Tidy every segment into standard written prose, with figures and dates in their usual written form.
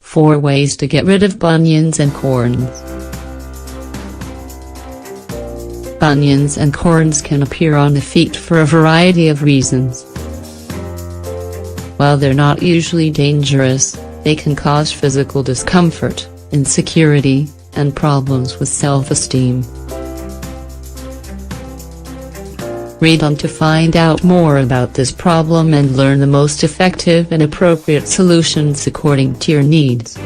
4 ways to get rid of bunions and corns. Bunions and corns can appear on the feet for a variety of reasons. While they're not usually dangerous, they can cause physical discomfort, insecurity, and problems with self-esteem. Read on to find out more about this problem and learn the most effective and appropriate solutions according to your needs.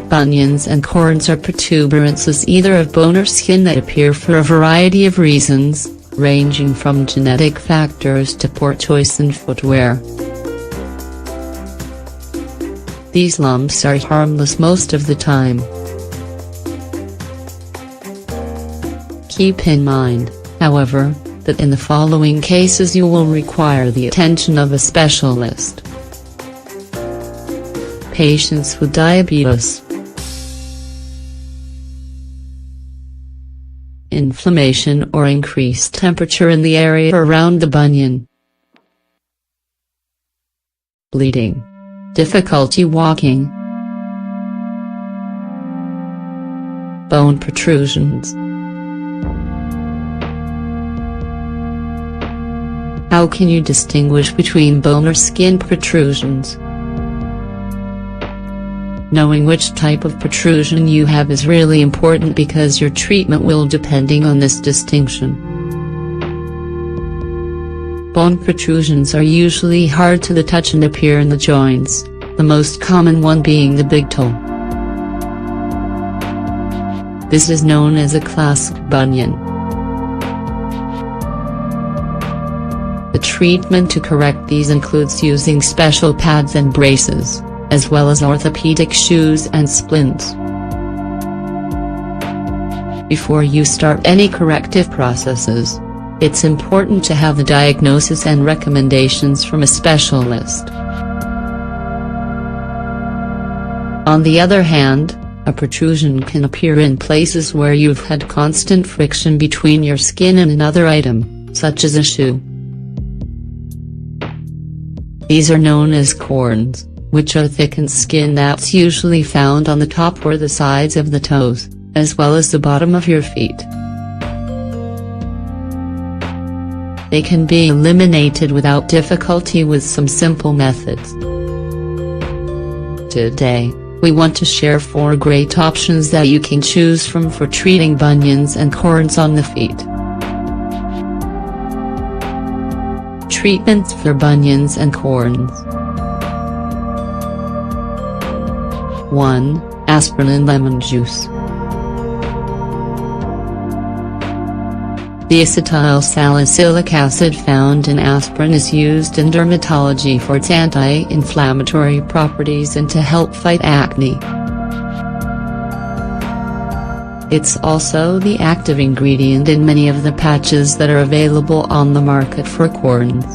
Bunions and corns are protuberances either of bone or skin that appear for a variety of reasons, ranging from genetic factors to poor choice in footwear. These lumps are harmless most of the time. Keep in mind, however, that in the following cases you will require the attention of a specialist. Patients with diabetes, inflammation or increased temperature in the area around the bunion, bleeding, difficulty walking, bone protrusions. How can you distinguish between bone or skin protrusions? Knowing which type of protrusion you have is really important because your treatment will depending on this distinction. Bone protrusions are usually hard to the touch and appear in the joints, the most common one being the big toe. This is known as a classic bunion. The treatment to correct these includes using special pads and braces, as well as orthopedic shoes and splints. Before you start any corrective processes, it's important to have the diagnosis and recommendations from a specialist. On the other hand, a protrusion can appear in places where you've had constant friction between your skin and another item, such as a shoe. These are known as corns, which are thickened skin that's usually found on the top or the sides of the toes, as well as the bottom of your feet. They can be eliminated without difficulty with some simple methods. Today, we want to share 4 great options that you can choose from for treating bunions and corns on the feet. Treatments for bunions and corns. 1. Aspirin and lemon juice. The acetyl salicylic acid found in aspirin is used in dermatology for its anti-inflammatory properties and to help fight acne. It's also the active ingredient in many of the patches that are available on the market for corns.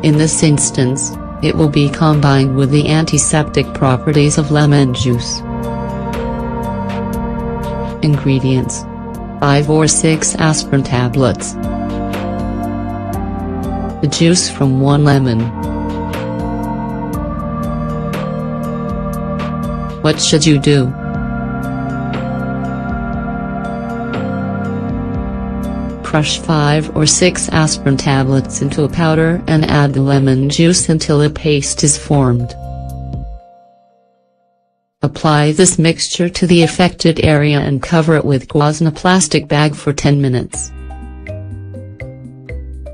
In this instance, it will be combined with the antiseptic properties of lemon juice. Ingredients: 5 or 6 aspirin tablets. The juice from 1 lemon. What should you do? Crush 5 or 6 aspirin tablets into a powder and add the lemon juice until a paste is formed. Apply this mixture to the affected area and cover it with gauze in a plastic bag for 10 minutes.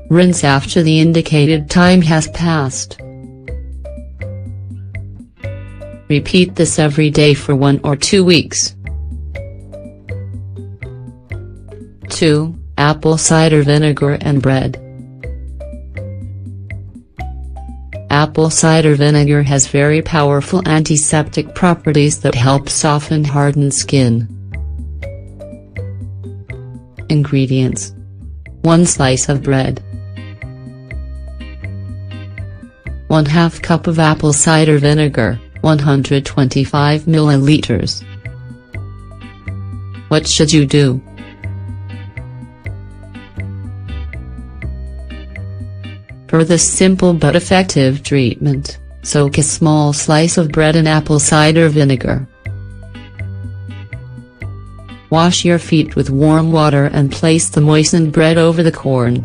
Rinse after the indicated time has passed. Repeat this every day for 1 or 2 weeks. 2. Apple cider vinegar and bread. Apple cider vinegar has very powerful antiseptic properties that help soften hardened skin. Ingredients: 1 slice of bread, 1/2 cup of apple cider vinegar, 125 milliliters. What should you do? For this simple but effective treatment, soak a small slice of bread in apple cider vinegar. Wash your feet with warm water and place the moistened bread over the corn.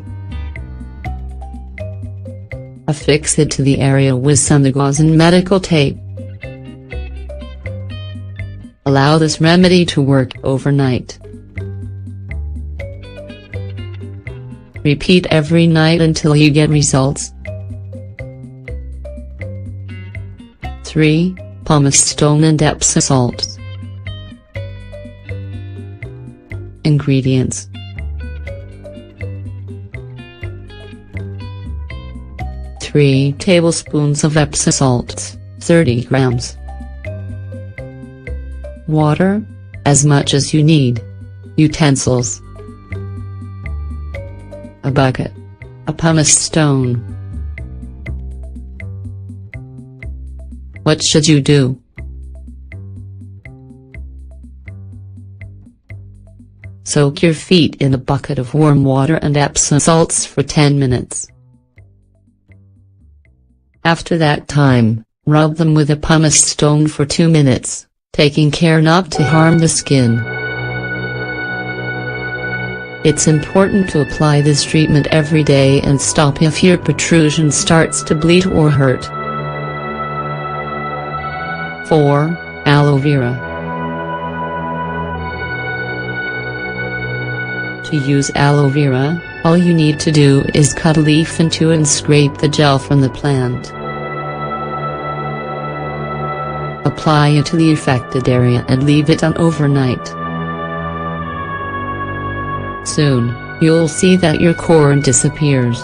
Affix it to the area with some gauze and medical tape. Allow this remedy to work overnight. Repeat every night until you get results. 3. Pumice stone and Epsom salts. Ingredients: 3 tablespoons of Epsom salts, 30 grams. Water, as much as you need. Utensils: a bucket, a pumice stone. What should you do? Soak your feet in a bucket of warm water and Epsom salts for 10 minutes. After that time, rub them with a pumice stone for 2 minutes, taking care not to harm the skin. It's important to apply this treatment every day and stop if your protrusion starts to bleed or hurt. 4. Aloe vera. To use aloe vera, all you need to do is cut a leaf in two and scrape the gel from the plant. Apply it to the affected area and leave it on overnight. Soon, you'll see that your corn disappears.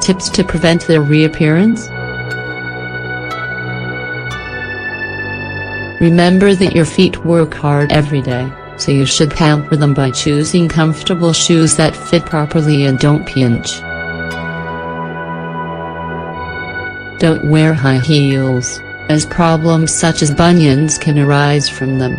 Tips to prevent their reappearance? Remember that your feet work hard every day, so you should pamper them by choosing comfortable shoes that fit properly and don't pinch. Don't wear high heels, as problems such as bunions can arise from them.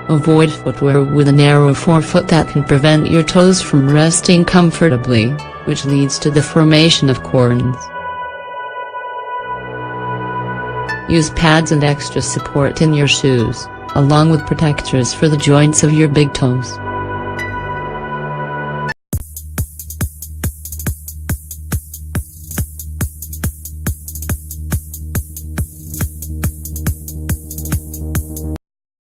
Avoid footwear with a narrow forefoot that can prevent your toes from resting comfortably, which leads to the formation of corns. Use pads and extra support in your shoes, along with protectors for the joints of your big toes.